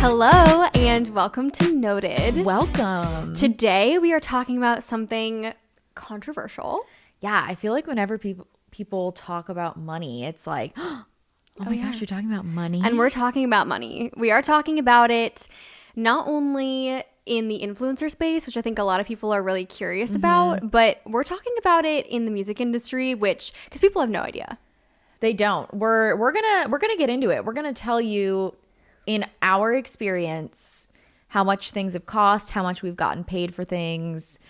Hello and welcome to Noted. Welcome. Today we are talking about something controversial. Yeah, I feel like whenever people talk about money, it's like, oh my gosh, you're talking about money? And we're talking about money. We are talking about it not only in the influencer space, which I think a lot of people are really curious about, but we're talking about it in the music industry, which because people have no idea. They don't. We're gonna get into it. We're gonna tell you in our experience how much things have cost, how much we've gotten paid for things,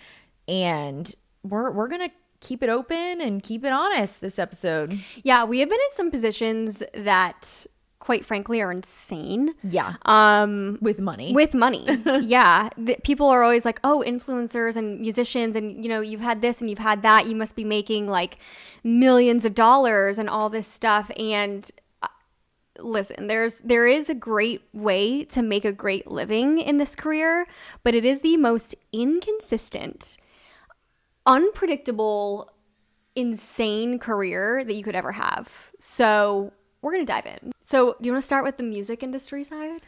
and we're gonna keep it open and keep it honest this episode. Yeah, we have been in some positions that quite frankly are insane. Yeah. With money. Yeah. People are always like, oh, influencers and musicians and, you know, you've had this and you've had that. You must be making like millions of dollars and all this stuff. And listen, there is a great way to make a great living in this career, but it is the most inconsistent, unpredictable, insane career that you could ever have. So we're going to dive in. So do you want to start with the music industry side?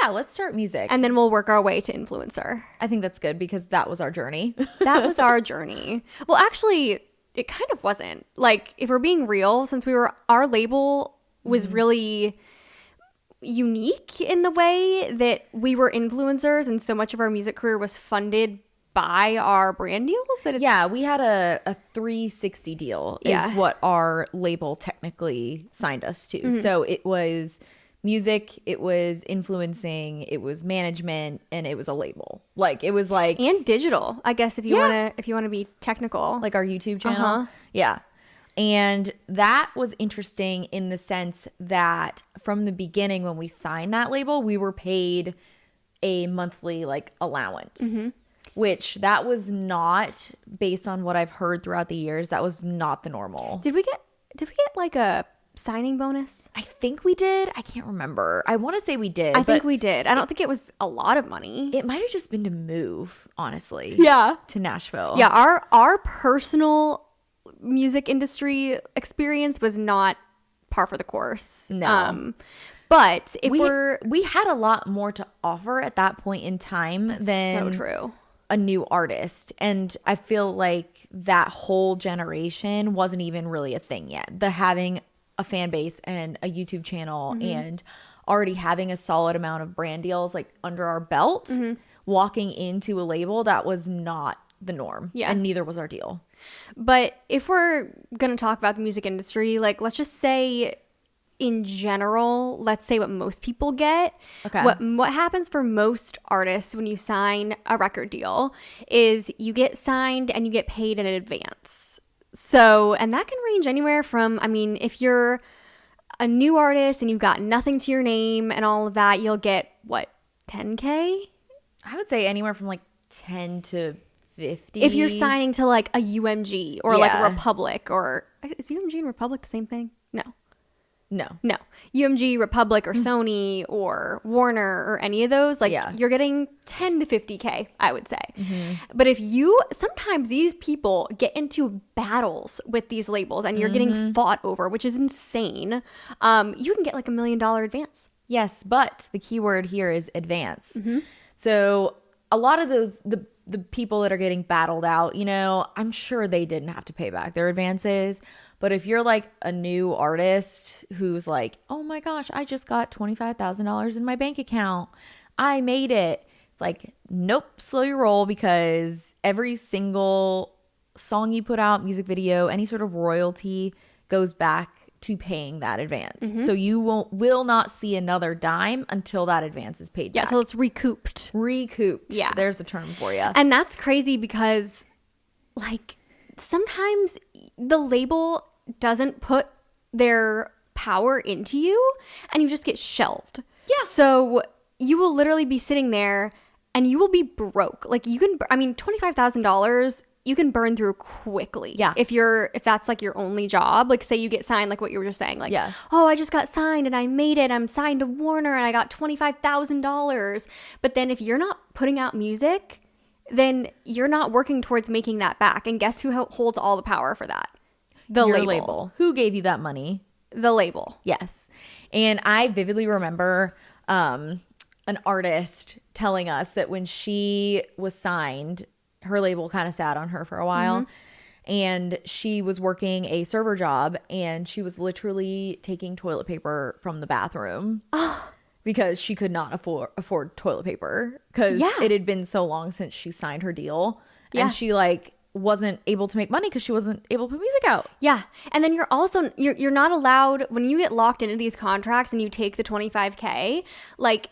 Yeah, let's start music. And then we'll work our way to influencer. I think that's good because that was our journey. That was our journey. Well, actually, it kind of wasn't. Like, if we're being real, since our label was really unique in the way that we were influencers and so much of our music career was funded by our brand deals that we had a 360 deal is what our label technically signed us to. So it was music, it was influencing, it was management, and it was a label. Like it was like and digital, I guess if you want to be technical, like our YouTube channel. Yeah. And that was interesting in the sense that from the beginning when we signed that label, we were paid a monthly like allowance. Which that was not, based on what I've heard throughout the years, that was not the normal. Did we get like a signing bonus? I think we did. I can't remember. I want to say we did. I think we did. I don't think it was a lot of money. It might have just been to move, honestly. Yeah. To Nashville. Yeah, our personal music industry experience was not par for the course. No. But if we had a lot more to offer at that point in time than so true. A new artist, and I feel like that whole generation wasn't even really a thing yet. The having a fan base and a YouTube channel and already having a solid amount of brand deals like under our belt, walking into a label, that was not the norm. Yeah. And neither was our deal. But if we're gonna talk about the music industry, like let's just say in general, let's say what most people get. Okay. What happens for most artists when you sign a record deal is you get signed and you get paid in advance. So, and that can range anywhere from, I mean, if you're a new artist and you've got nothing to your name and all of that, you'll get what, 10K? I would say anywhere from like 10 to 50. If you're signing to like a UMG or like a Republic, or is UMG and Republic the same thing? No. UMG, Republic, or Sony, or Warner, or any of those, like you're getting 10 to 50K, I would say. But sometimes these people get into battles with these labels and you're getting fought over, which is insane. You can get like $1 million advance. Yes, but the key word here is advance. So a lot of those, the people that are getting battled out, you know, I'm sure they didn't have to pay back their advances. But if you're like a new artist who's like, oh my gosh, I just got $25,000 in my bank account, I made it. It's like, nope, slow your roll, because every single song you put out, music video, any sort of royalty goes back to paying that advance. So you will not see another dime until that advance is paid back. Yeah, so it's recouped. Yeah. There's the term for you. And that's crazy because like sometimes the label doesn't put their power into you and you just get shelved. Yeah. So you will literally be sitting there and you will be broke. Like $25,000 you can burn through quickly. Yeah. If that's like your only job, like say you get signed, like what you were just saying, like, oh, I just got signed and I made it. I'm signed to Warner and I got $25,000. But then if you're not putting out music, then you're not working towards making that back. And guess who holds all the power for that? Your label. Who gave you that money? The label. Yes. And I vividly remember a an artist telling us that when she was signed, her label kind of sat on her for a while. And she was working a server job, and she was literally taking toilet paper from the bathroom because she could not afford toilet paper because it had been so long since she signed her deal. And she like wasn't able to make money because she wasn't able to put music out. Yeah. And then you're also, you're not allowed, when you get locked into these contracts and you take the 25K, like,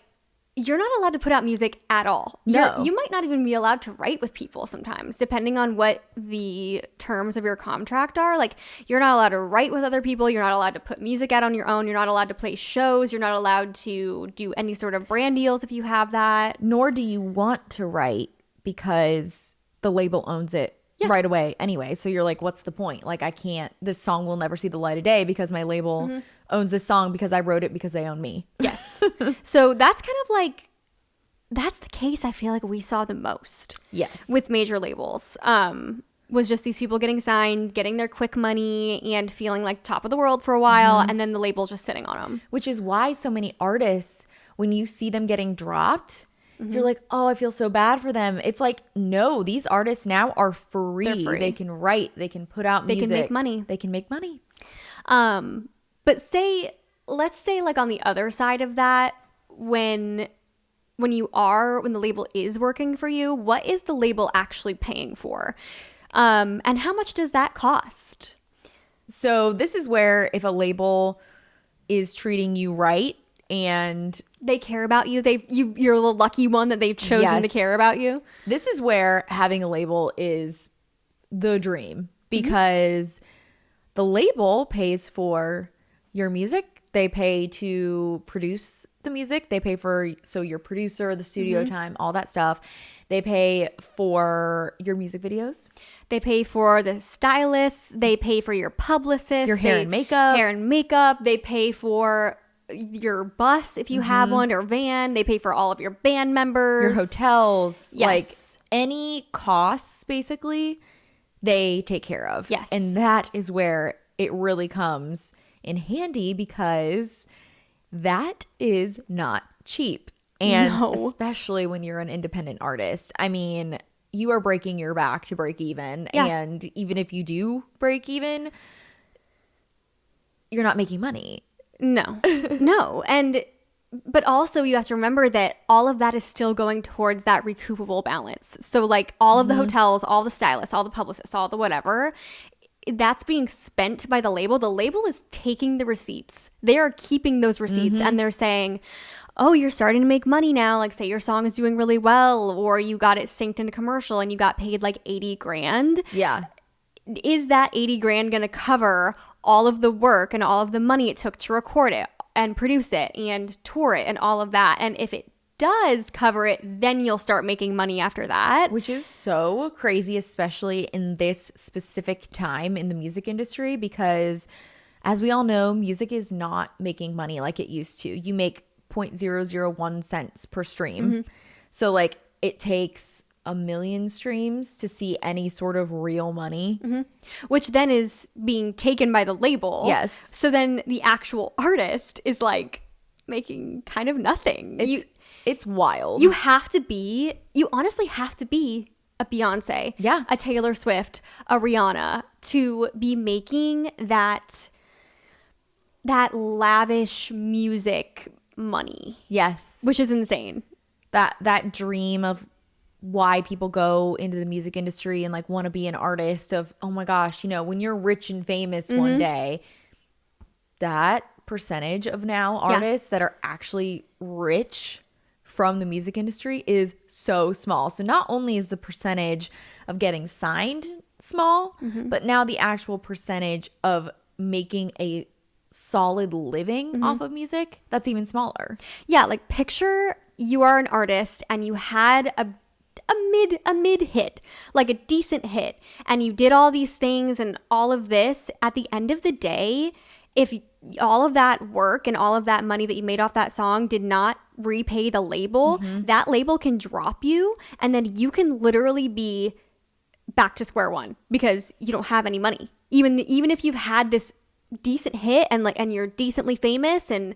you're not allowed to put out music at all. No. You might not even be allowed to write with people sometimes, depending on what the terms of your contract are. Like, you're not allowed to write with other people. You're not allowed to put music out on your own. You're not allowed to play shows. You're not allowed to do any sort of brand deals if you have that. Nor do you want to write because the label owns it right away anyway. So you're like, what's the point? Like, I can't, this song will never see the light of day because my label owns this song because I wrote it because they own me. Yes. So that's kind of like, that's the case I feel like we saw the most. Yes. With major labels. Was just these people getting signed, getting their quick money and feeling like top of the world for a while. And then the label's just sitting on them. Which is why so many artists, when you see them getting dropped, you're like, oh, I feel so bad for them. It's like, no, these artists now are free. They're free. They can write. They can put out music. They can make money. They can make money. But let's say like on the other side of that, when the label is working for you, what is the label actually paying for? And how much does that cost? So this is where if a label is treating you right and they care about you, you're the lucky one that they've chosen to care about you. This is where having a label is the dream because the label pays for your music. They pay to produce the music. They pay for your producer, the studio time, all that stuff. They pay for your music videos. They pay for the stylists. They pay for your publicist. Your hair and makeup. They pay for your bus if you have one, or van. They pay for all of your band members. Your hotels. Yes. Like any costs, basically, they take care of. Yes. And that is where it really comes in handy because that is not cheap. And especially when you're an independent artist. I mean, you are breaking your back to break even. Yeah. And even if you do break even, you're not making money. No. But also you have to remember that all of that is still going towards that recoupable balance. So like all of the hotels, all the stylists, all the publicists, all the whatever, that's being spent by the label. The label is taking the receipts. They are keeping those receipts and they're saying, oh, you're starting to make money now. Like say your song is doing really well, or you got it synced in a commercial and you got paid like 80 grand. Yeah. Is that 80 grand going to cover all of the work and all of the money it took to record it and produce it and tour it and all of that? And if it does cover it, then you'll start making money after that. Which is so crazy, especially in this specific time in the music industry, because as we all know, music is not making money like it used to. You make 0.001 cents per stream. So like it takes 1 million streams to see any sort of real money. Which then is being taken by the label. Yes. So then the actual artist is like making kind of nothing. It's wild. You honestly have to be a Beyonce, a Taylor Swift, a Rihanna to be making that lavish music money. Yes. Which is insane. That dream of why people go into the music industry and like want to be an artist of, oh my gosh, you know, when you're rich and famous one day, that percentage of now artists that are actually rich from the music industry is so small. So not only is the percentage of getting signed small, but now the actual percentage of making a solid living off of music, that's even smaller. Yeah, like picture you are an artist and you had a mid hit, like a decent hit, and you did all these things and all of this. At the end of the day, if all of that work and all of that money that you made off that song did not repay the label, that label can drop you, and then you can literally be back to square one because you don't have any money. Even if you've had this decent hit and you're decently famous and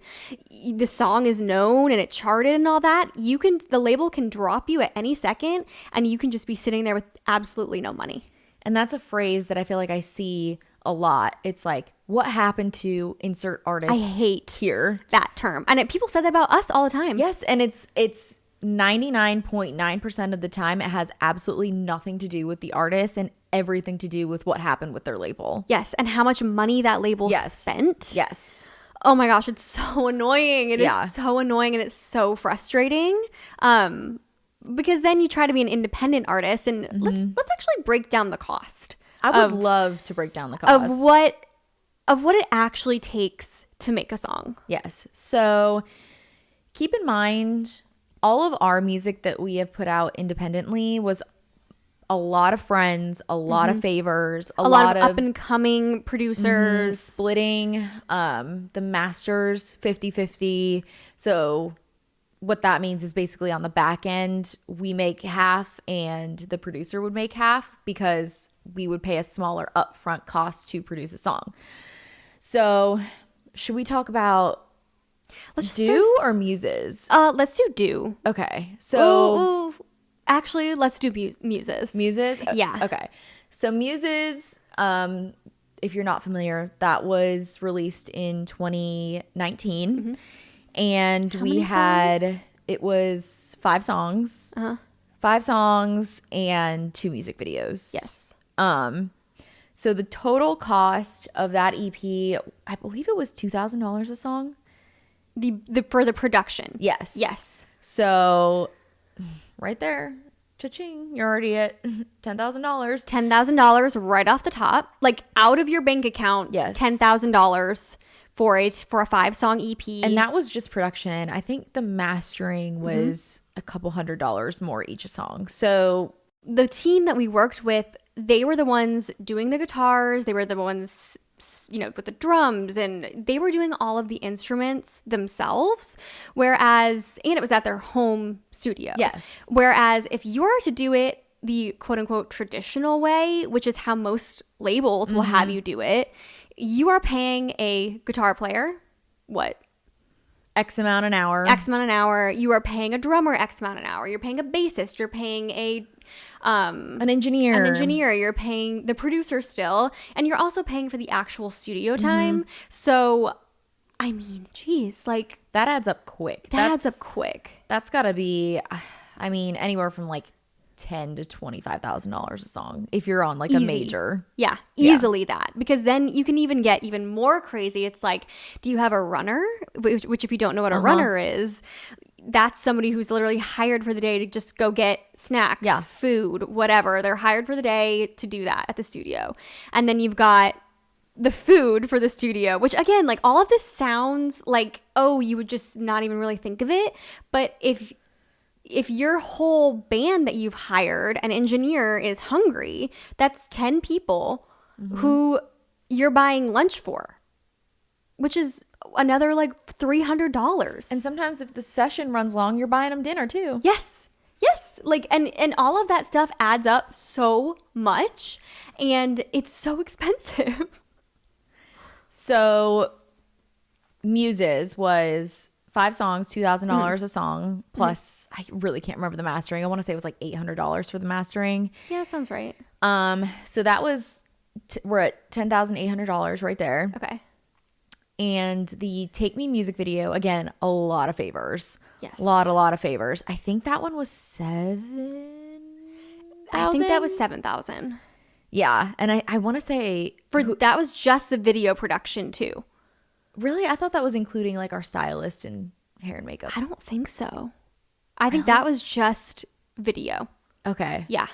the song is known and it charted and all that, the label can drop you at any second and you can just be sitting there with absolutely no money. And that's a phrase that I feel like I see a lot. It's like, what happened to insert artist? I hate here that term. And people said that about us all the time. Yes, and it's 99.9% of the time it has absolutely nothing to do with the artist and everything to do with what happened with their label. Yes, and how much money that label spent. Yes. Oh my gosh, it's so annoying. It is so annoying and it's so frustrating. Because then you try to be an independent artist and let's actually break down the cost. I would love to break down the cost of what it actually takes to make a song. Yes. So keep in mind, all of our music that we have put out independently was a lot of friends, a lot of favors, a lot of up and coming producers, splitting the masters 50-50. So what that means is basically on the back end, we make half and the producer would make half because we would pay a smaller upfront cost to produce a song. So should we talk about do or muses? Let's do. Okay. So ooh. Actually, let's do muses. Muses? Yeah. Okay. So muses, if you're not familiar, that was released in 2019. And we had, it was 5 songs. 5 songs and 2 music videos. Yes. So the total cost of that EP, I believe it was $2,000 a song. For the production. Yes. Yes. So right there, cha-ching, you're already at $10,000. $10,000 right off the top, like out of your bank account. Yes. $10,000 for a 5-song EP. And that was just production. I think the mastering was a couple $100 more each a song. So the team that we worked with, they were the ones doing the guitars. They were the ones, with the drums, and they were doing all of the instruments themselves. And it was at their home studio. Yes. Whereas if you were to do it the quote unquote traditional way, which is how most labels will have you do it, you are paying a guitar player, what? X amount an hour. You are paying a drummer X amount an hour. You're paying a bassist. You're paying an engineer. You're paying the producer still. And you're also paying for the actual studio time. So, I mean, geez, like. That adds up quick. That's got to be, anywhere from like $10,000 to $25,000 a song if you're on like a major. Yeah, easily that. Because then you can even get even more crazy. It's like, do you have a runner? Which if you don't know what a runner is, that's somebody who's literally hired for the day to just go get snacks, food, whatever. They're hired for the day to do that at the studio. And then you've got the food for the studio, which again, like all of this sounds like, oh, you would just not even really think of it. But if your whole band that you've hired, an engineer, is hungry, that's 10 people who you're buying lunch for, which is another like $300. And sometimes if the session runs long, you're buying them dinner too. Yes. Like, and all of that stuff adds up so much and it's so expensive. So Muses was 5 songs, $2,000 a song, plus I really can't remember the mastering. I want to say it was like $800 for the mastering. Yeah, that sounds right. So that was we're at $10,800 right there. Okay. And the Take Me music video, again, a lot of favors. Yes. A lot of favors. I think that one was 7,000. I think that was 7,000. Yeah, and I want to say that was just the video production too. Really? I thought that was including like our stylist and hair and makeup. I don't think so. I think that was just video. Okay. Yeah.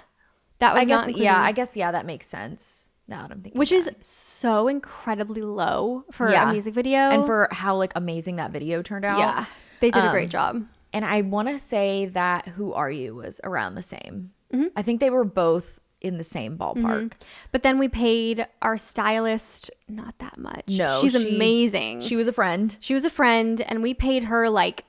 That was I guess that makes sense. Now that I'm thinking. Which is so incredibly low for a music video. And for how like amazing that video turned out. Yeah. They did a great job. And I want to say that Who Are You was around the same. I think they were both in the same ballpark. But then we paid our stylist not that much. No, she's amazing. She was a friend. And we paid her like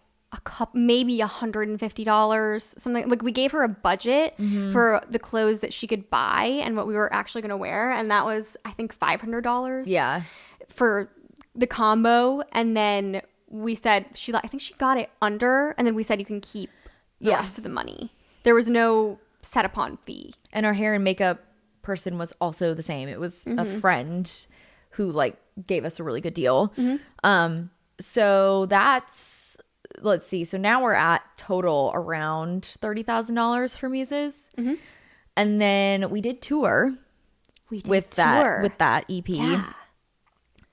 maybe $150, something. Like we gave her a budget for the clothes that she could buy and what we were actually going to wear, and that was I think $500. Yeah. for the combo, and then we said I think she got it under, and then we said you can keep the rest of the money. There was no set upon fee. And our hair and makeup person was also the same. It was a friend who like gave us a really good deal. So that's, let's see. So now we're at total around $30,000 for muses. And then we did tour. With that EP. Yeah.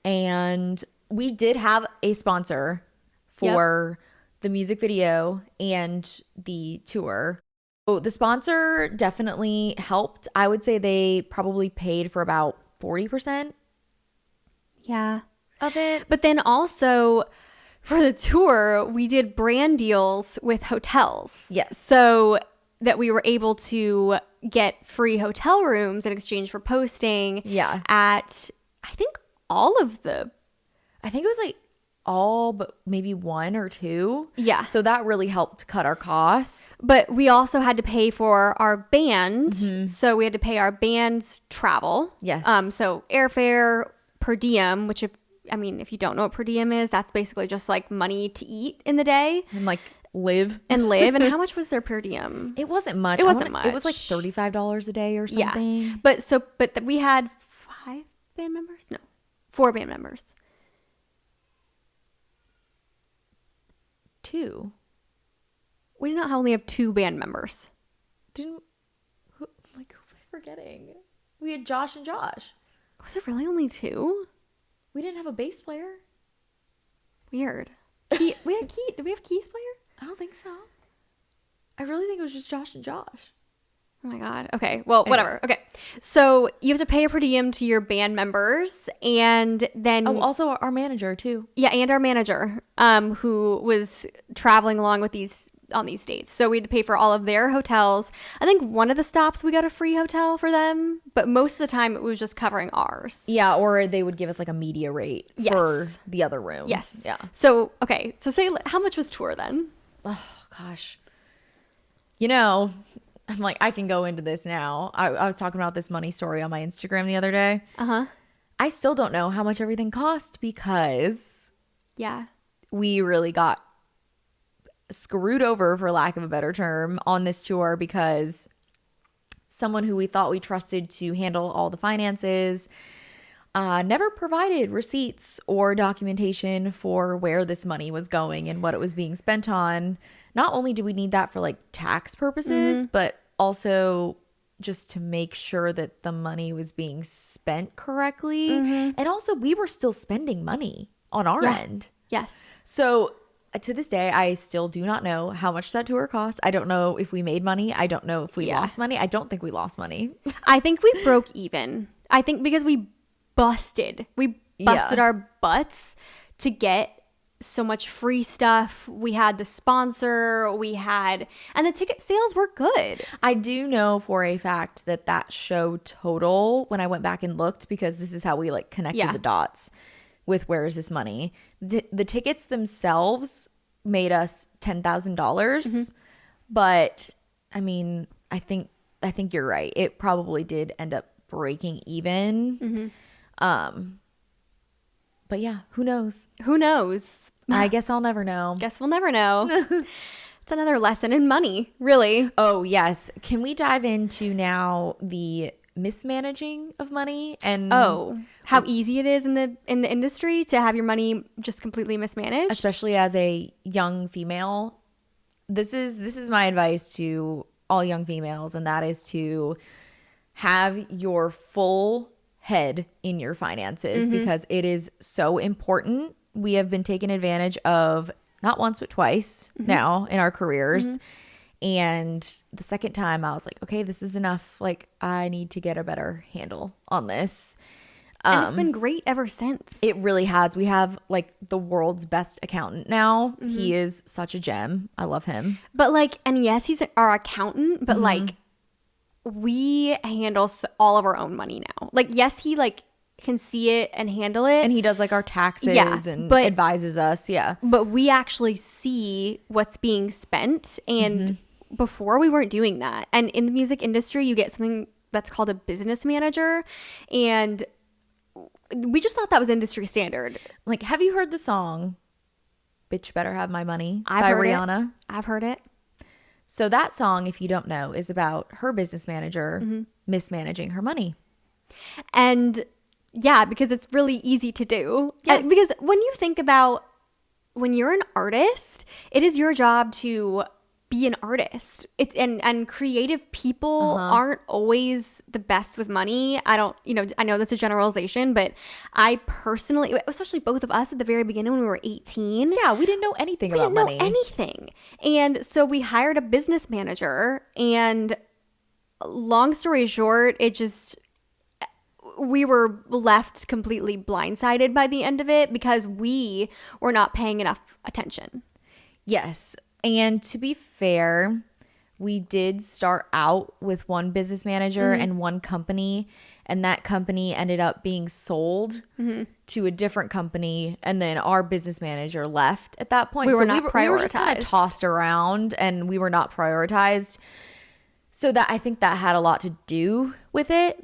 And we did have a sponsor for the music video and the tour. So the sponsor definitely helped. I would say they probably paid for about 40% of it. But then also for the tour, we did brand deals with hotels. Yes. So that we were able to get free hotel rooms in exchange for posting at, I think it was like all but maybe one or two. Yeah. So that really helped cut our costs. But we also had to pay for our band. So we had to pay our band's travel. Yes. So airfare, per diem, which if you don't know what per diem is, that's basically just like money to eat in the day. And like live. And how much was their per diem? It wasn't much. It wasn't much. It was like $35 a day or something. Yeah. But we had 5 band members? No. 4 band members. 2. We did not only have 2 band members. Who am I forgetting? We had Josh and Josh. Was it really only 2? We didn't have a bass player. Weird. We had Key. Did we have keys player? I don't think so. I really think it was just Josh and Josh. Oh my God. Okay. Well, whatever. Okay. So you have to pay a per diem to your band members, and then also our manager too. Yeah, and our manager, who was traveling along with on these dates. So we had to pay for all of their hotels. I think one of the stops we got a free hotel for them, but most of the time it was just covering ours. Yeah, or they would give us like a media rate for the other rooms. Yes. Yeah. So okay. So say how much was tour then? Oh gosh. I'm like, I can go into this now. I was talking about this money story on my Instagram the other day. I still don't know how much everything cost because we really got screwed over, for lack of a better term, on this tour because someone who we thought we trusted to handle all the finances never provided receipts or documentation for where this money was going and what it was being spent on. Not only do we need that for like tax purposes, but also just to make sure that the money was being spent correctly. And also we were still spending money on our end. Yes. So to this day, I still do not know how much that tour cost. I don't know if we made money. I don't know if we lost money. I don't think we lost money. I think we broke even. I think because we busted our butts to get so much free stuff. We had the sponsor, and the ticket sales were good. I do know for a fact that show total, when I went back and looked, because this is how we like connected the dots with where is this money. The tickets themselves made us $10,000, but I mean, I think you're right. It probably did end up breaking even. But yeah, who knows? Who knows? I guess I'll never know. Guess we'll never know. It's another lesson in money, really. Oh, yes. Can we dive into now the mismanaging of money and how easy it is in the industry to have your money just completely mismanaged? Especially as a young female. This is my advice to all young females, and that is to have your full head in your finances because it is so important. We have been taken advantage of not once but twice now in our careers. And the second time I was like, okay, this is enough. Like, I need to get a better handle on this. And it's been great ever since. It really has. We have like the world's best accountant now. He is such a gem. I love him. But like, and yes, he's our accountant, but like, we handle all of our own money now. Like, yes, he like can see it and handle it. And he does like our taxes and advises us. Yeah. But we actually see what's being spent. And before we weren't doing that. And in the music industry, you get something that's called a business manager. And we just thought that was industry standard. Like, have you heard the song Bitch Better Have My Money by Rihanna? I've heard it. So that song, if you don't know, is about her business manager mismanaging her money. And yeah, because it's really easy to do. Yes. Because when you think about when you're an artist, it is your job to be an artist. It's and creative people aren't always the best with money. I know that's a generalization, but I personally, especially both of us at the very beginning when we were 18. Yeah, we didn't know anything about money. We didn't know anything. And so we hired a business manager, and long story short, we were left completely blindsided by the end of it because we were not paying enough attention. Yes. And to be fair, we did start out with one business manager and one company, and that company ended up being sold to a different company, and then our business manager left at that point. We were just kind of tossed around, and we were not prioritized. So that I think that had a lot to do with it.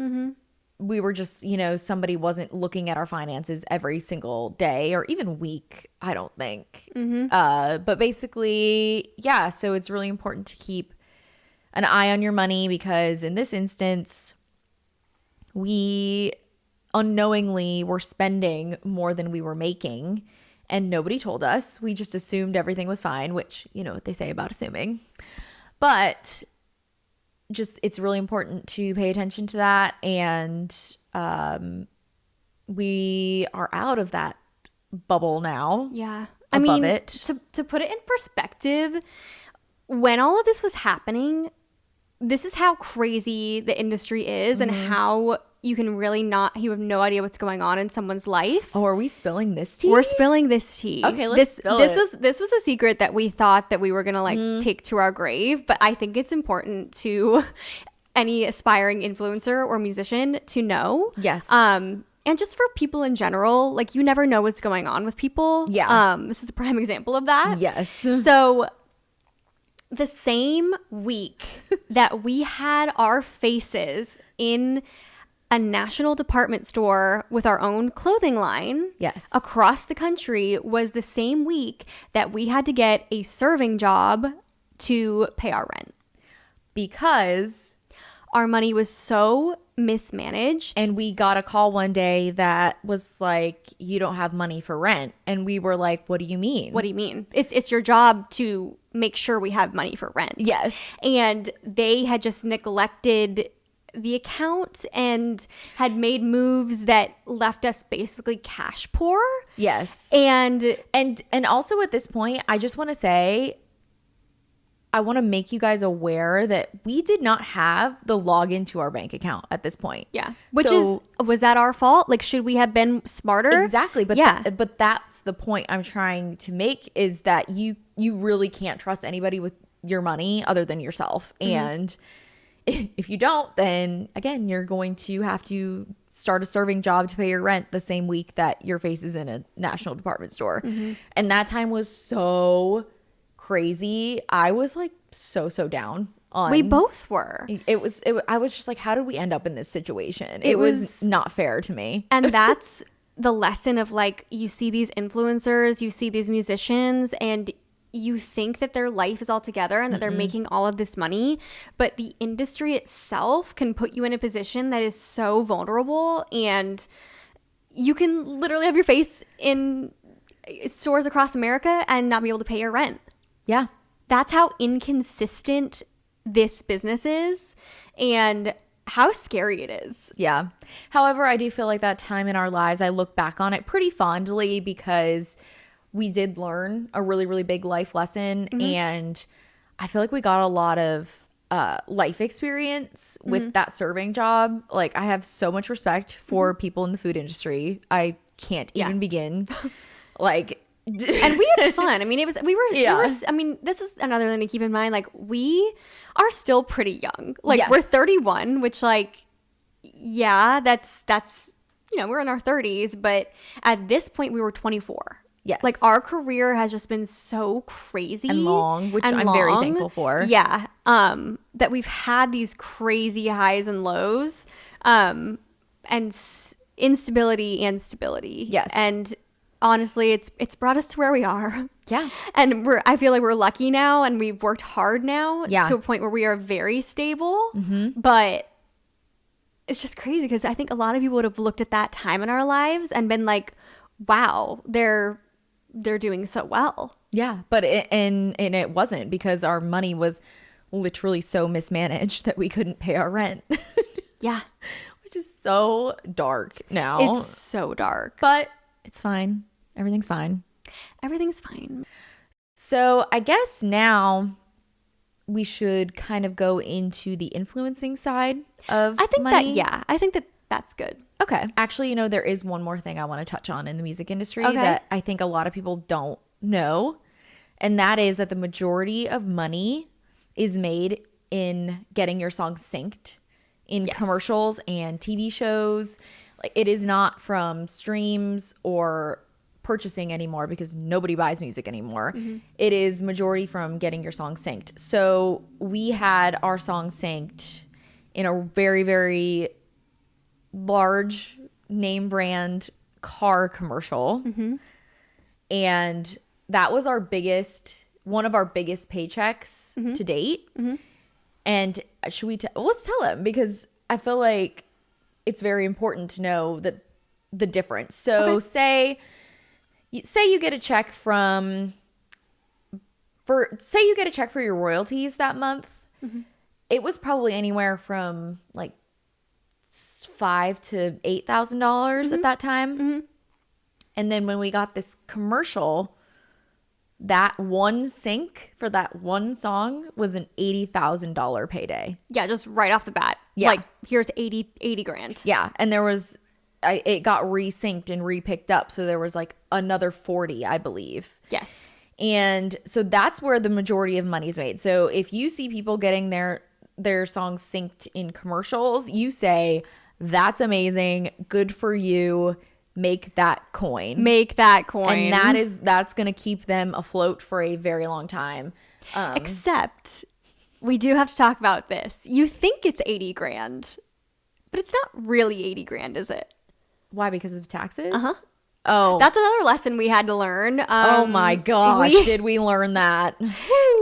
We were just, somebody wasn't looking at our finances every single day or even week, I don't think. But basically, yeah, so it's really important to keep an eye on your money because in this instance, we unknowingly were spending more than we were making and nobody told us. We just assumed everything was fine, which, you know what they say about assuming. But just it's really important to pay attention to that, and we are out of that bubble now. Yeah, to put it in perspective, when all of this was happening, this is how crazy the industry is and how you can really you have no idea what's going on in someone's life. Oh, are we spilling this tea? We're spilling this tea. Okay, let's spill it. This was a secret that we thought that we were going to take to our grave, but I think it's important to any aspiring influencer or musician to know. Yes. And just for people in general, like you never know what's going on with people. Yeah. This is a prime example of that. Yes. So the same week that we had our faces in a national department store with our own clothing line across the country was the same week that we had to get a serving job to pay our rent. Because our money was so mismanaged. And we got a call one day that was like, you don't have money for rent. And we were like, what do you mean? What do you mean? It's your job to make sure we have money for rent. Yes. And they had just neglected the account and had made moves that left us basically cash poor. Yes. And also at this point, I just want to say, I want to make you guys aware that we did not have the login to our bank account at this point. Yeah. Was that our fault? Like, should we have been smarter? Exactly. But yeah. But that's the point I'm trying to make, is that you really can't trust anybody with your money other than yourself. And if you don't, then again, you're going to have to start a serving job to pay your rent the same week that your face is in a national department store. And that time was so crazy. I was like so down on. We both were. I was just like, how did we end up in this situation? It was not fair to me. And that's the lesson of, like, you see these influencers, you see these musicians, and you think that their life is all together and that they're making all of this money, but the industry itself can put you in a position that is so vulnerable, and you can literally have your face in stores across America and not be able to pay your rent. Yeah. That's how inconsistent this business is and how scary it is. Yeah. However, I do feel like that time in our lives, I look back on it pretty fondly because we did learn a really, really big life lesson. And I feel like we got a lot of life experience with that serving job. Like, I have so much respect for people in the food industry. I can't even begin. Like, and we had fun. I mean, I mean, this is another thing to keep in mind. Like, we are still pretty young. Like, we're 31, which, like, yeah, that's, we're in our 30s, but at this point we were 24. Yes. Like, our career has just been so crazy and long, which I'm very thankful for. Yeah. That we've had these crazy highs and lows. And instability and stability. Yes. And honestly, it's brought us to where we are. Yeah. And I feel like we're lucky now, and we've worked hard now Yeah. to a point where we are very stable. Mm-hmm. But it's just crazy because I think a lot of people would have looked at that time in our lives and been like, wow, they're doing so well. Yeah. But it wasn't, because our money was literally so mismanaged that we couldn't pay our rent. Yeah. Which is so dark now. It's so dark. But it's fine. Everything's fine. Everything's fine. So I guess now we should kind of go into the influencing side of money. I think that's good. Okay. Actually, there is one more thing I want to touch on in the music industry Okay. that I think a lot of people don't know. And that is that the majority of money is made in getting your song synced in commercials and TV shows. Like, it is not from streams or purchasing anymore, because nobody buys music anymore. Mm-hmm. It is majority from getting your song synced. So we had our song synced in a very, very large name brand car commercial. Mm-hmm. And that was one of our biggest paychecks mm-hmm. to date. Mm-hmm. And should we let's tell them, because I feel like it's very important to know the difference. So say you get a check for your royalties that month. Mm-hmm. It was probably anywhere from like $5,000 to $8,000 mm-hmm. at that time. Mm-hmm. And then when we got this commercial, that one sync for that one song was an $80,000 payday. Yeah, just right off the bat. Yeah. Like, here's 80 grand. Yeah. And there was, it got resynced and repicked up. So there was like another 40, I believe. Yes. And so that's where the majority of money is made. So if you see people getting their songs synced in commercials, you say, that's amazing. Good for you. Make that coin. And that's going to keep them afloat for a very long time. Except we do have to talk about this. You think it's 80 grand, but it's not really 80 grand, is it? Why? Because of taxes? Uh-huh. Oh. That's another lesson we had to learn. Oh my gosh. Did we learn that?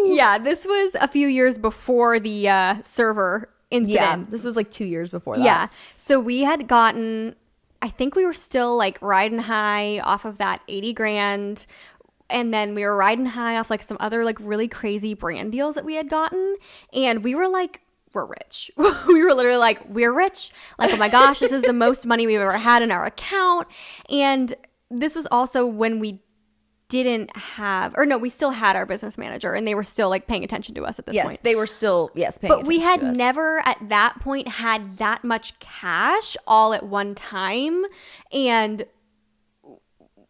Yeah, this was a few years before the server incident. Yeah, this was like 2 years before that. Yeah. So we had gotten, I think we were still like riding high off of that 80 grand. And then we were riding high off like some other like really crazy brand deals that we had gotten. And we were like, we're rich. We were literally like, we're rich. Like, oh my gosh, this is the most money we've ever had in our account. And this was also when we didn't have, or no, we still had our business manager, and they were still like paying attention to us at this point. Yes, they were still, paying attention But we had never at that point had that much cash all at one time. And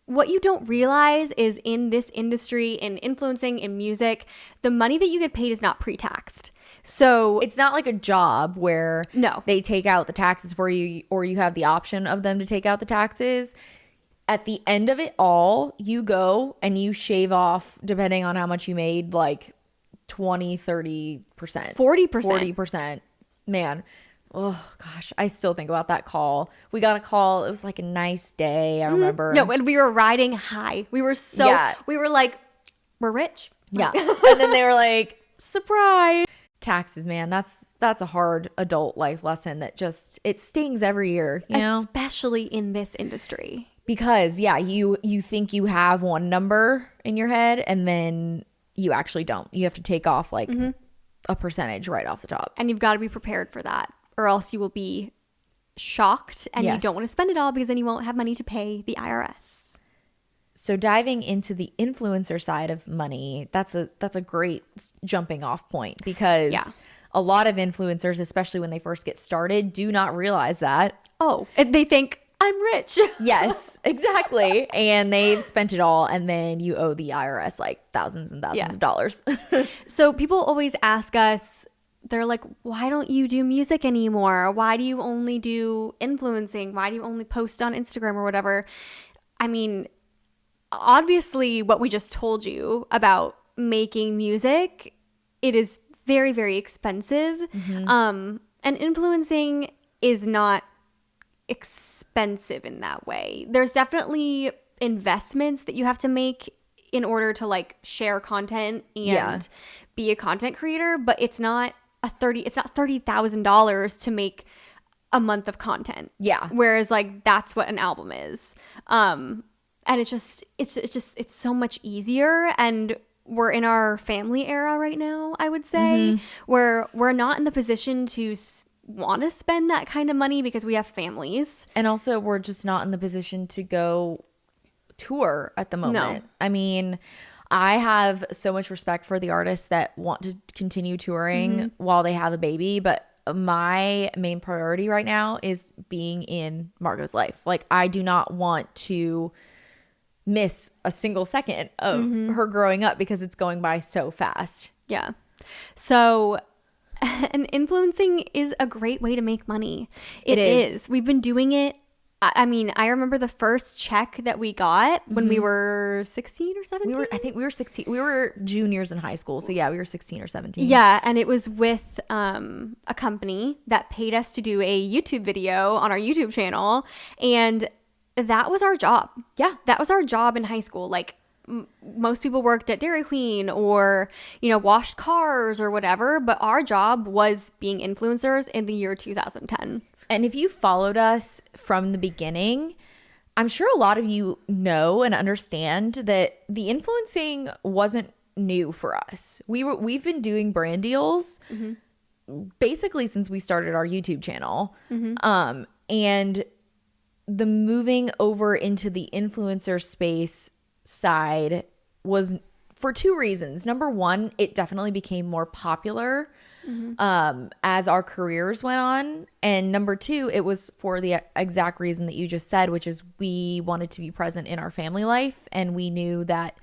what you don't realize is, in this industry, in influencing, in music, the money that you get paid is not pre-taxed. So it's not like a job where they take out the taxes for you, or you have the option of them to take out the taxes. At the end of it all, you go and you shave off, depending on how much you made, like 20, 30%, 40%. Man, oh gosh, I still think about that call. We got a call. It was like a nice day. I remember. No, and we were riding high. We were we were like, we're rich. Yeah. And then they were like, surprise. Taxes, man, that's a hard adult life lesson that just, it stings every year, you know? Especially in this industry. Because you think you have one number in your head, and then you actually don't. You have to take off like a percentage right off the top. And you've got to be prepared for that, or else you will be shocked, and you don't want to spend it all, because then you won't have money to pay the IRS. So diving into the influencer side of money, that's a great jumping off point, because a lot of influencers, especially when they first get started, do not realize that. Oh, and they think, I'm rich. Yes, exactly. And they've spent it all, and then you owe the IRS like thousands and thousands of dollars. So people always ask us, they're like, why don't you do music anymore? Why do you only do influencing? Why do you only post on Instagram or whatever? I mean, obviously what we just told you about making music, it is very, very expensive. Mm-hmm. And influencing is not expensive expensive in that way. There's definitely investments that you have to make in order to like share content and be a content creator, but it's not $30,000 to make a month of content. Yeah. Whereas like that's what an album is. And it's so much easier, and we're in our family era right now, I would say, where we're not in the position to want to spend that kind of money because we have families. And also we're just not in the position to go tour at the moment. No. I mean, I have so much respect for the artists that want to continue touring while they have a baby, but my main priority right now is being in Margot's life. Like, I do not want to miss a single second of her growing up because it's going by so fast. Yeah. So, and influencing is a great way to make money. It is. We've been doing it. I mean, I remember the first check that we got when we were 16 or 17. I think we were 16. We were juniors in high school. So yeah, we were 16 or 17. Yeah. And it was with a company that paid us to do a YouTube video on our YouTube channel. And that was our job. Yeah. That was our job in high school. Like, most people worked at Dairy Queen or, washed cars or whatever. But our job was being influencers in the year 2010. And if you followed us from the beginning, I'm sure a lot of you know and understand that the influencing wasn't new for us. We've been doing brand deals basically since we started our YouTube channel. And the moving over into the influencer space side was for two reasons. Number one, it definitely became more popular as our careers went on. And number two, it was for the exact reason that you just said, which is we wanted to be present in our family life. And we knew that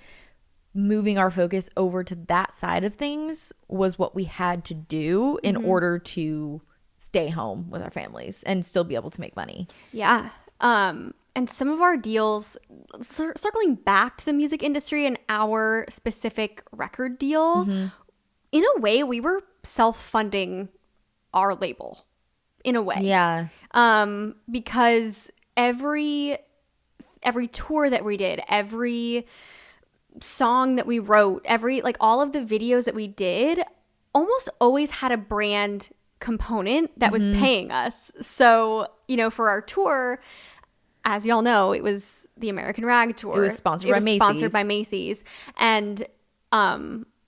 moving our focus over to that side of things was what we had to do in order to stay home with our families and still be able to make money. Yeah. And some of our deals, circling back to the music industry and our specific record deal, in a way, we were self-funding our label, in a way. Yeah. Because every tour that we did, every song that we wrote, all of the videos that we did almost always had a brand component that was paying us. So, for our tour, as y'all know, it was the American Rag Tour. It was sponsored by Macy's. And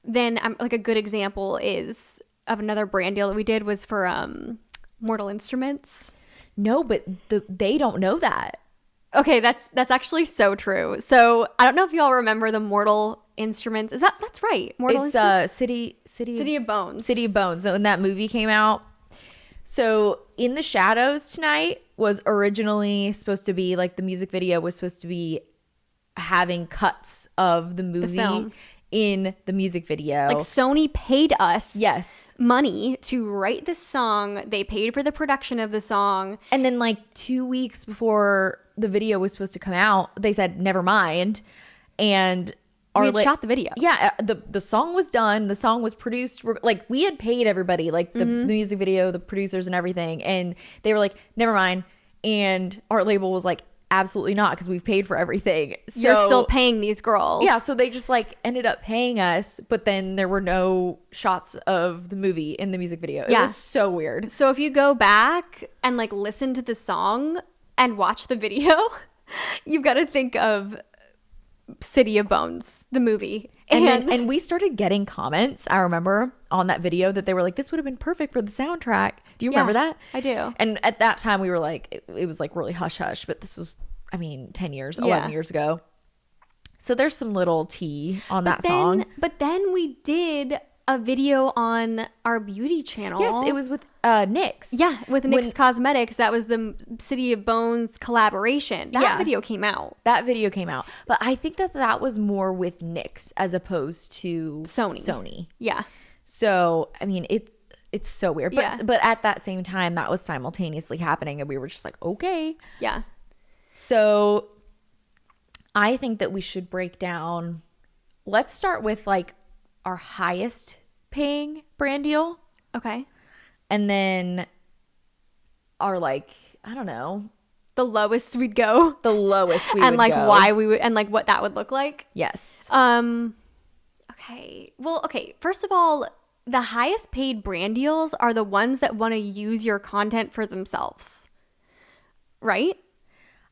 then like a good example is of another brand deal that we did was for Mortal Instruments. No, but they don't know that. Okay, that's actually so true. So I don't know if y'all remember the Mortal Instruments. That's right? Mortal Instruments? City of Bones. City of Bones. So when that movie came out, so In the Shadows Tonight was originally supposed to be like the music video was supposed to be having cuts of the movie. The film. In the music video. Like Sony paid us money to write this song. They paid for the production of the song. And then like 2 weeks before the video was supposed to come out, they said, never mind. And we had shot the video. Yeah. The song was done. The song was produced. Like we had paid everybody, like the music video, the producers and everything. And they were like, never mind. And our label was like, absolutely not, because we've paid for everything. So, you're still paying these girls. Yeah, so they just like ended up paying us, but then there were no shots of the movie in the music video. It was so weird. So if you go back and like listen to the song and watch the video, you've got to think of City of Bones, the movie. And we started getting comments, I remember, on that video that they were like, this would have been perfect for the soundtrack. Do you remember that? I do. And at that time we were like, it was like really hush hush, but this was, 11 years ago. So there's some little tea on that song. But then we did a video on our beauty channel. Yes, it was with NYX. Yeah, with NYX Cosmetics. That was the City of Bones collaboration. That video came out. But I think that was more with NYX as opposed to Sony. Yeah. So, I mean, it's so weird. But at that same time, that was simultaneously happening. And we were just like, okay. Yeah. So I think that we should break down. Let's start with like our highest paying brand deal. Okay. And then our like, I don't know. the lowest we'd go. The lowest we and would like go. why we would, and like what that would look like. Yes. Okay. Well, okay. First of all, the highest paid brand deals are the ones that want to use your content for themselves. Right?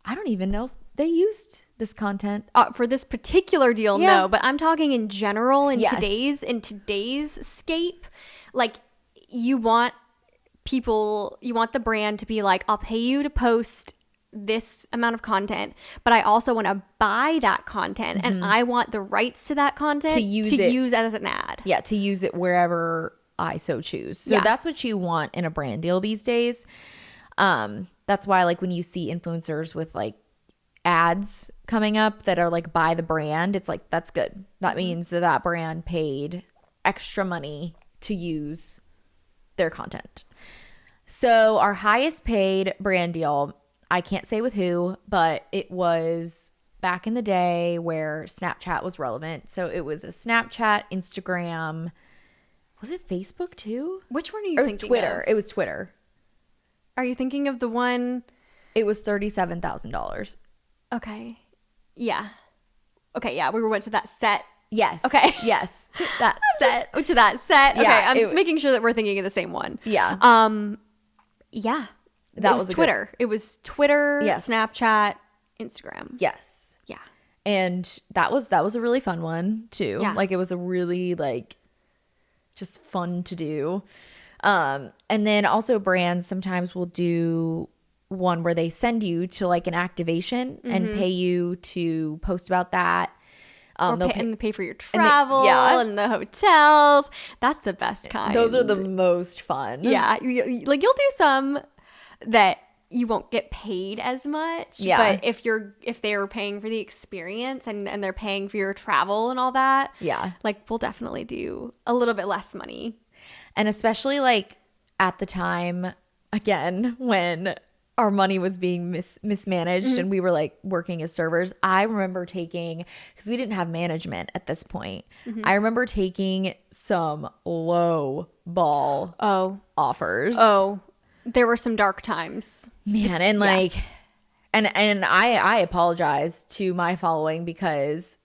I don't even know if they used this content. For this particular deal, no. But I'm talking in general in today's scape. Like, you want the brand to be like, I'll pay you to post this amount of content, but I also want to buy that content, and I want the rights to that content to use as an ad. Yeah, to use it wherever I so choose. So that's what you want in a brand deal these days. That's why, like, when you see influencers with like ads coming up that are like by the brand, it's like, that's good. That means that brand paid extra money to use their content. So our highest paid brand deal, I can't say with who, but it was back in the day where Snapchat was relevant. So it was a Snapchat, Instagram. Was it Facebook too? Which one are you thinking Twitter. of? It was Twitter. Are you thinking of the one? It was $37,000. Okay. Yeah. Okay. Yeah. We went to that set. Yes. Okay. Yes. That set. To that set. Okay. Yeah, I'm just making sure that we're thinking of the same one. Yeah. Yeah. That was Twitter. It was Twitter, Yes. Snapchat, Instagram. Yes. Yeah. And that was a really fun one too. Yeah. Like, it was a really like just fun to do. And then also brands sometimes will do one where they send you to like an activation and pay you to post about that. And pay for your travel and the hotels. That's the best kind. Those are the most fun. Yeah. Like, you'll do some that you won't get paid as much. Yeah. But if they're paying for the experience and they're paying for your travel and all that. Yeah. Like, we'll definitely do a little bit less money. And especially like at the time, again, when our money was being mismanaged and we were like working as servers, I remember taking, because we didn't have management at this point, I remember taking some low ball offers. Oh, there were some dark times. Man, and like, and I apologize to my following because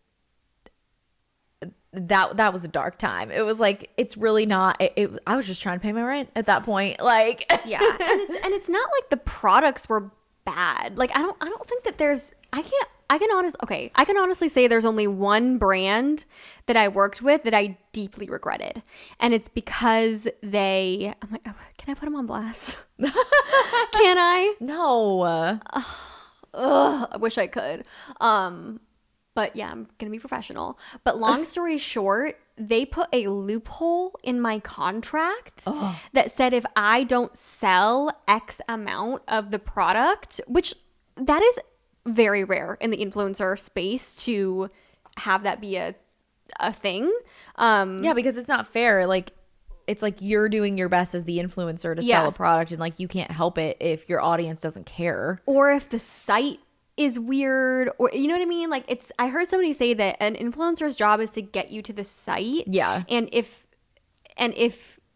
that was a dark time. It was like, it's really not, I was just trying to pay my rent at that point. Like, yeah. And it's not like the products were bad. Like, I don't think that there's, I can honestly say there's only one brand that I worked with that I deeply regretted. And it's because I'm like, oh, can I put them on blast? Can I? no. I wish I could. But yeah, I'm going to be professional. But long story short, they put a loophole in my contract that said if I don't sell X amount of the product, which that is very rare in the influencer space to have that be a thing. Yeah, because it's not fair. Like, it's like you're doing your best as the influencer to sell a product, and like you can't help it if your audience doesn't care. Or if the site is weird, or you know what I mean? Like, I heard somebody say that an influencer's job is to get you to the site. Yeah. And if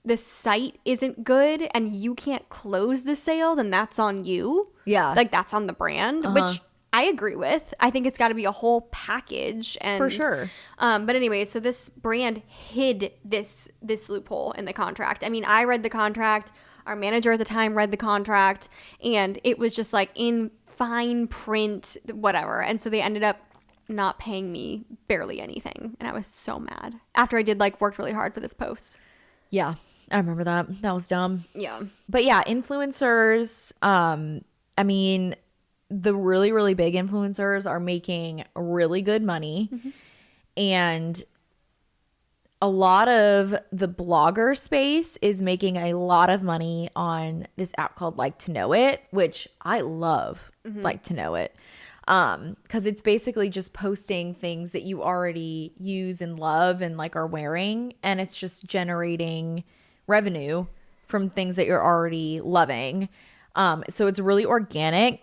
the site isn't good and you can't close the sale, then that's on you. Yeah. Like, that's on the brand, which I agree with. I think it's got to be a whole package. And for sure. But anyway, so this brand hid this loophole in the contract. I mean, I read the contract. Our manager at the time read the contract, and it was just like in fine print, whatever. And so they ended up not paying me barely anything. And I was so mad after I worked really hard for this post. Yeah, I remember that. That was dumb. Yeah. But yeah, influencers, I mean, the really, really big influencers are making really good money. And a lot of the blogger space is making a lot of money on this app called Like to Know It, which I love. Like to Know It, because it's basically just posting things that you already use and love and like are wearing, and it's just generating revenue from things that you're already loving. So it's really organic.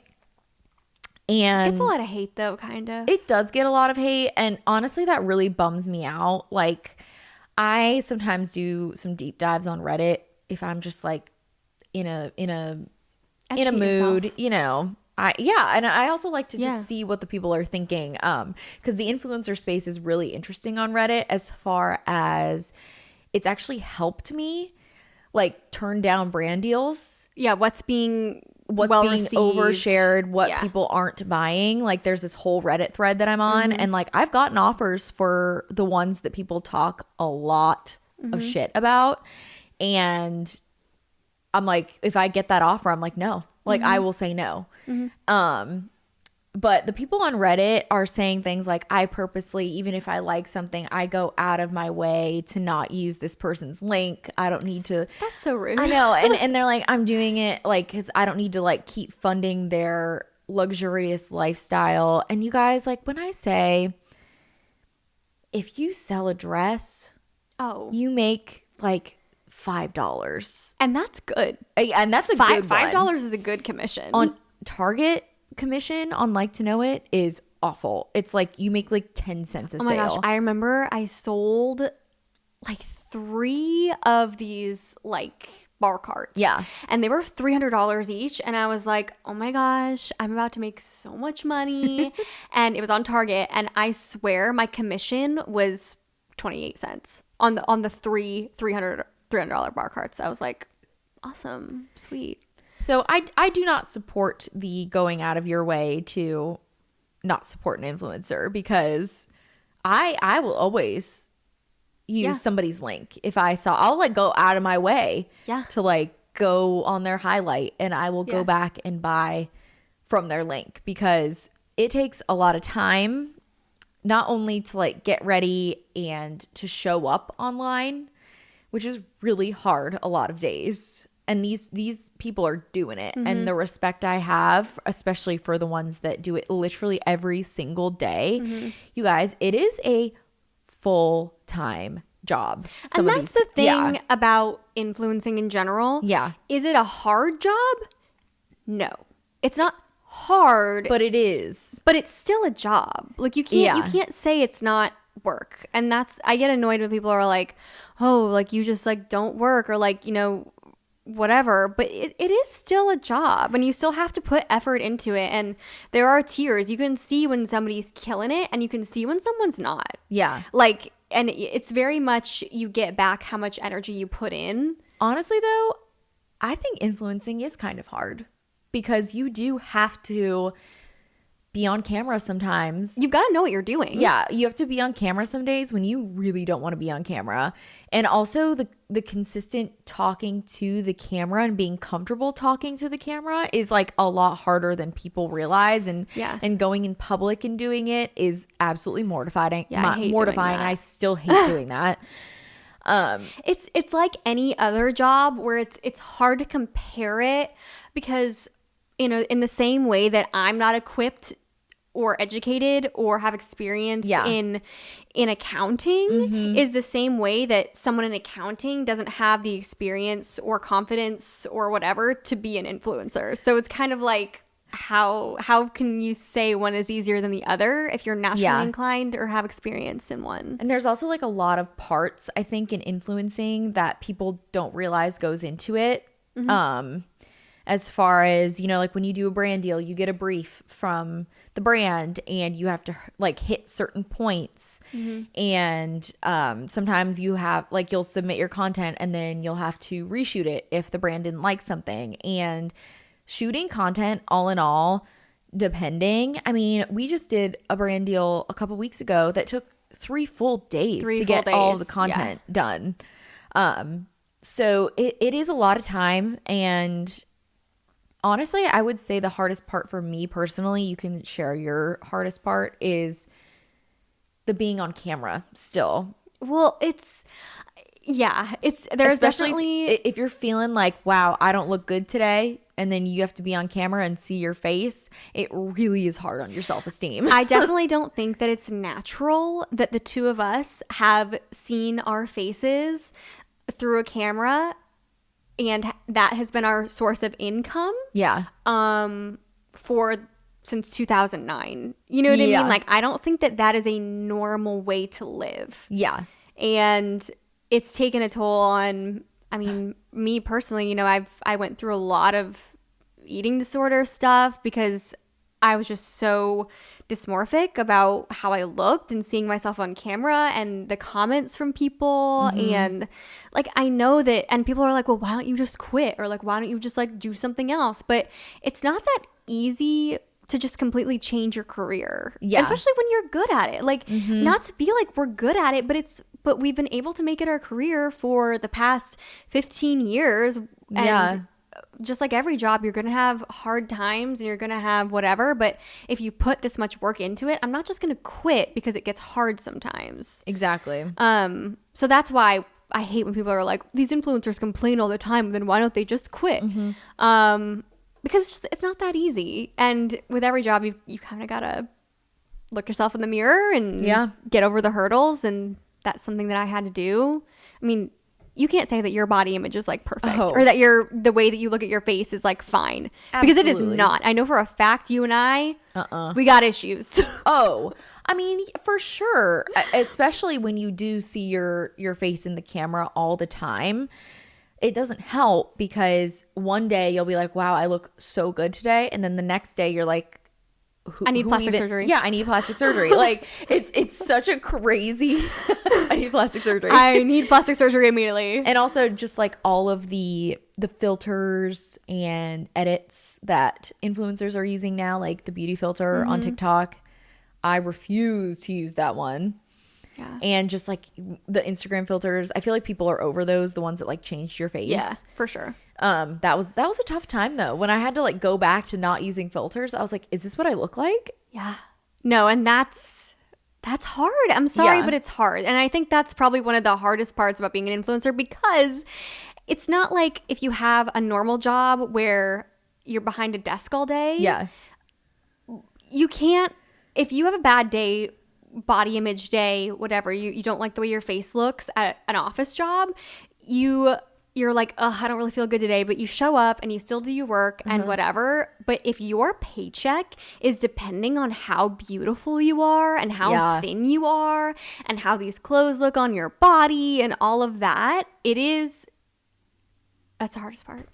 And it's a lot of hate though, kind of. It does get a lot of hate, and honestly that really bums me out. Like, I sometimes do some deep dives on Reddit if I'm just like in a mood, you know, And I also like to just see what the people are thinking, because the influencer space is really interesting on Reddit as far as it's actually helped me like turn down brand deals. Yeah, what's being overshared, what people aren't buying. Like there's this whole Reddit thread that I'm on, and like I've gotten offers for the ones that people talk a lot of shit about, and I'm like, if I get that offer, I'm like, no, like I will say no. But the people on Reddit are saying things like, I purposely, even if I like something, I go out of my way to not use this person's link. I don't need to. That's so rude. I know. And they're like, I'm doing it like, because I don't need to like keep funding their luxurious lifestyle. And you guys, like when I say, if you sell a dress, you make like $5. And that's good. And that's a good one. $5 is a good commission. On Target, commission on Like to Know It is awful. It's like you make like 10 cents a sale. Oh my gosh, I remember I sold like 3 of these like bar carts. Yeah. And they were $300 each, and I was like, oh my gosh, I'm about to make so much money. And it was on Target, and I swear my commission was 28 cents on the $300 bar carts. I was like, awesome, sweet. So I do not support the going out of your way to not support an influencer, because I will always use somebody's link. If I'll like go out of my way to like go on their highlight, and I will go back and buy from their link, because it takes a lot of time, not only to like get ready and to show up online, which is really hard a lot of days. And these people are doing it. And the respect I have, especially for the ones that do it literally every single day, you guys, it is a full-time job. And that's the thing about influencing in general. Yeah. Is it a hard job? No. It's not hard. But it is. But it's still a job. Like you can't say it's not work. And I get annoyed when people are like, oh, like you just like don't work, or like, you know, whatever. But it is still a job, and you still have to put effort into it. And there are tiers. You can see when somebody's killing it, and you can see when someone's not. Yeah. Like, and it's very much you get back how much energy you put in. Honestly though, I think influencing is kind of hard, because you do have to be on camera sometimes. You've got to know what you're doing. Yeah, you have to be on camera some days when you really don't want to be on camera. And also the consistent talking to the camera and being comfortable talking to the camera is like a lot harder than people realize. And going in public and doing it is absolutely mortifying. Yeah, I hate mortifying. doing that. I still hate doing that. It's like any other job where it's hard to compare it, because, you know, in the same way that I'm not equipped or educated or have experience in accounting is the same way that someone in accounting doesn't have the experience or confidence or whatever to be an influencer. So it's kind of like, how can you say one is easier than the other if you're naturally inclined or have experience in one? And there's also like a lot of parts, I think, in influencing that people don't realize goes into it. As far as, you know, like when you do a brand deal, you get a brief from the brand and you have to like hit certain points. And sometimes you have like, you'll submit your content and then you'll have to reshoot it if the brand didn't like something. And shooting content, all in all, depending, I mean, we just did a brand deal a couple weeks ago that took 3 full days to get all the content done. So it is a lot of time. And honestly, I would say the hardest part for me personally, you can share your hardest part, is the being on camera still. Well, there's especially definitely, if you're feeling like, wow, I don't look good today, and then you have to be on camera and see your face, it really is hard on your self-esteem. I definitely don't think that it's natural that the two of us have seen our faces through a camera, and that has been our source of income. Yeah. Since 2009. You know what I mean? Like, I don't think that is a normal way to live. Yeah. And it's taken a toll on, I mean, me personally, you know, I went through a lot of eating disorder stuff because I was just so dysmorphic about how I looked and seeing myself on camera and the comments from people. And like, I know that, and people are like, well, why don't you just quit? Or like, why don't you just like do something else? But it's not that easy to just completely change your career. Yeah. Especially when you're good at it. Like, not to be like we're good at it, but we've been able to make it our career for the past 15 years. And just like every job, you're going to have hard times and you're going to have whatever. But if you put this much work into it, I'm not just going to quit because it gets hard sometimes. Exactly. So that's why I hate when people are like, these influencers complain all the time. Then why don't they just quit? Because it's not that easy. And with every job, you kind of got to look yourself in the mirror and get over the hurdles. And that's something that I had to do. I mean, you can't say that your body image is like perfect or that the way that you look at your face is like fine. Absolutely. Because it is not. I know for a fact you and I, we got issues. I mean, for sure. Especially when you do see your face in the camera all the time. It doesn't help because one day you'll be like, wow, I look so good today. And then the next day you're like, I need plastic surgery. Yeah, I need plastic surgery. Like, it's such a crazy, I need plastic surgery. I need plastic surgery immediately. And also just like all of the filters and edits that influencers are using now, like the beauty filter on TikTok. I refuse to use that one. Yeah. And just like the Instagram filters, I feel like people are over those, the ones that like changed your face. Yeah, for sure. That was a tough time though. When I had to like go back to not using filters, I was like, is this what I look like? Yeah. No, and that's hard. I'm sorry, but it's hard. And I think that's probably one of the hardest parts about being an influencer because it's not like if you have a normal job where you're behind a desk all day. Yeah. You can't, if you have a bad day, body image day, whatever, you don't like the way your face looks at an office job, you're like, oh, I don't really feel good today, but you show up and you still do your work and whatever. But if your paycheck is depending on how beautiful you are and how thin you are and how these clothes look on your body and all of that, that's the hardest part.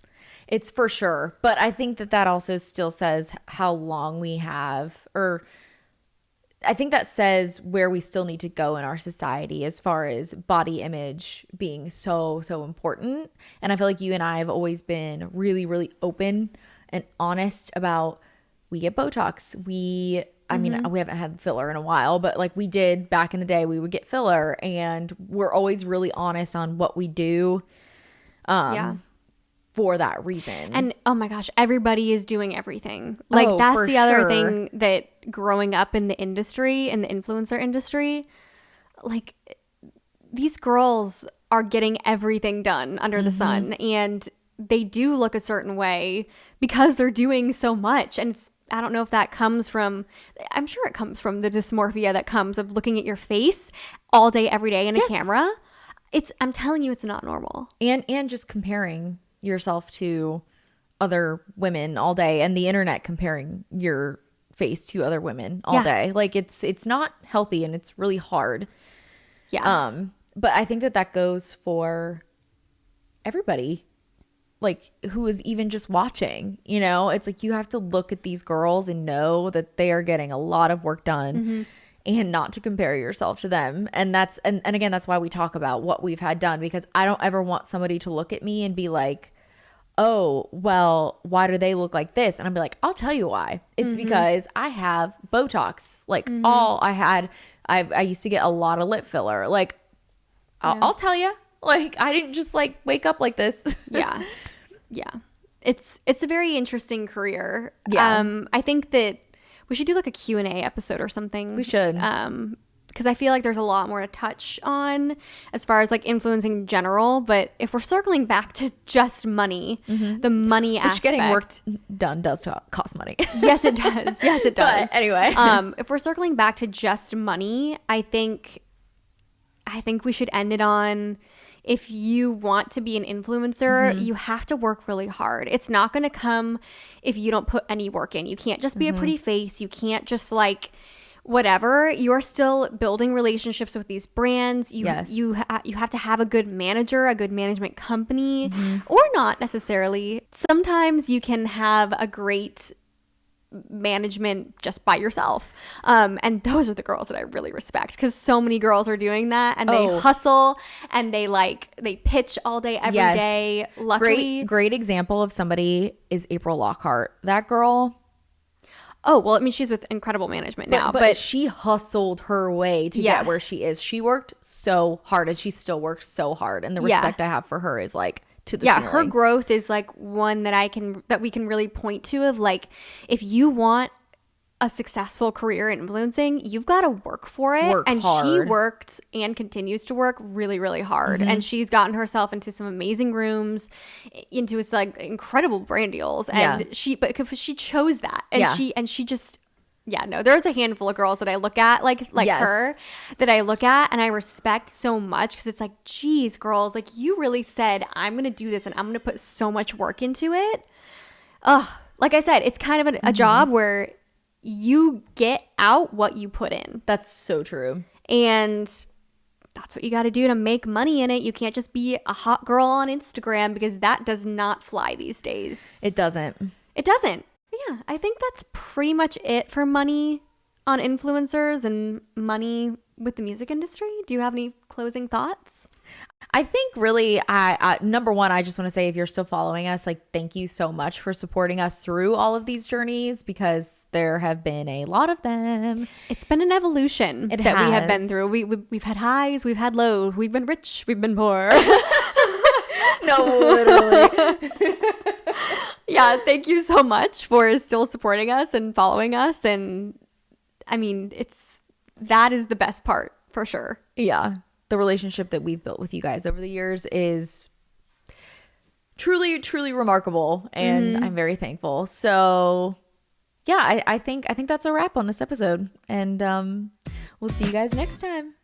It's for sure. But I think that also still says how long we have, or I think that says where we still need to go in our society as far as body image being so, so important. And I feel like you and I have always been really, really open and honest about, we get Botox. I mean, we haven't had filler in a while, but like we did back in the day, we would get filler, and we're always really honest on what we do. For that reason. And oh my gosh, everybody is doing everything. Like that's the other thing, that growing up in the industry, in the influencer industry, like these girls are getting everything done under the sun, and they do look a certain way because they're doing so much. And I don't know if that comes from, I'm sure it comes from the dysmorphia that comes of looking at your face all day, every day in a camera. I'm telling you, it's not normal. And just comparing yourself to other women all day, and the internet comparing your face to other women all day. Like it's not healthy, and it's really hard. But I think that goes for everybody, like who is even just watching. You know, it's like you have to look at these girls and know that they are getting a lot of work done, and not to compare yourself to them. And and again, that's why we talk about what we've had done, because I don't ever want somebody to look at me and be like, oh, well, why do they look like this? And I'll be like, I'll tell you why. It's because I have Botox. Like I used to get a lot of lip filler. Like I'll tell you, like I didn't just like wake up like this. Yeah. It's a very interesting career. I think that we should do like a Q&A episode or something. We should. Because I feel like there's a lot more to touch on as far as like influencing in general. But if we're circling back to just money, the money aspect. Getting work done does cost money. Yes, it does. Yes, it does. But anyway. If we're circling back to just money, I think we should end it on, if you want to be an influencer, you have to work really hard. It's not going to come if you don't put any work in. You can't just be a pretty face. You can't just like whatever, you're still building relationships with these brands. You have to have a good manager, a good management company, or not necessarily. Sometimes you can have a great management just by yourself, and those are the girls that I really respect, because so many girls are doing that, and they hustle, and they pitch all day every day. Luckily, great example of somebody is April Lockhart. That girl, she's with incredible management now, but she hustled her way to get where she is. She worked so hard, and she still works so hard, and the respect I have for her is like to the ceiling. Her growth is like one that we can really point to, of like, if you want a successful career in influencing, you've got to work for it. And hard. She worked and continues to work really, really hard. And she's gotten herself into some amazing rooms, into like incredible brand deals. And because she chose that. And she just, there's a handful of girls that I look at like her, that I look at and I respect so much, because it's like, geez, girls, like, you really said, I'm going to do this and I'm going to put so much work into it. Like I said, it's kind of a job where you get out what you put in. That's so true. And that's what you got to do to make money in it. You can't just be a hot girl on Instagram, because that does not fly these days. It doesn't. Yeah, I think that's pretty much it for money on influencers and money with the music industry. Do you have any closing thoughts? I think really, number one, I just want to say, if you're still following us, like, thank you so much for supporting us through all of these journeys, because there have been a lot of them. It's been an evolution we have been through. We've had highs, we've had lows, we've been rich, we've been poor. No, literally. Yeah, thank you so much for still supporting us and following us. And I mean, that is the best part for sure. Yeah. The relationship that we've built with you guys over the years is truly, truly remarkable. And I'm very thankful. So yeah, I think that's a wrap on this episode. And we'll see you guys next time.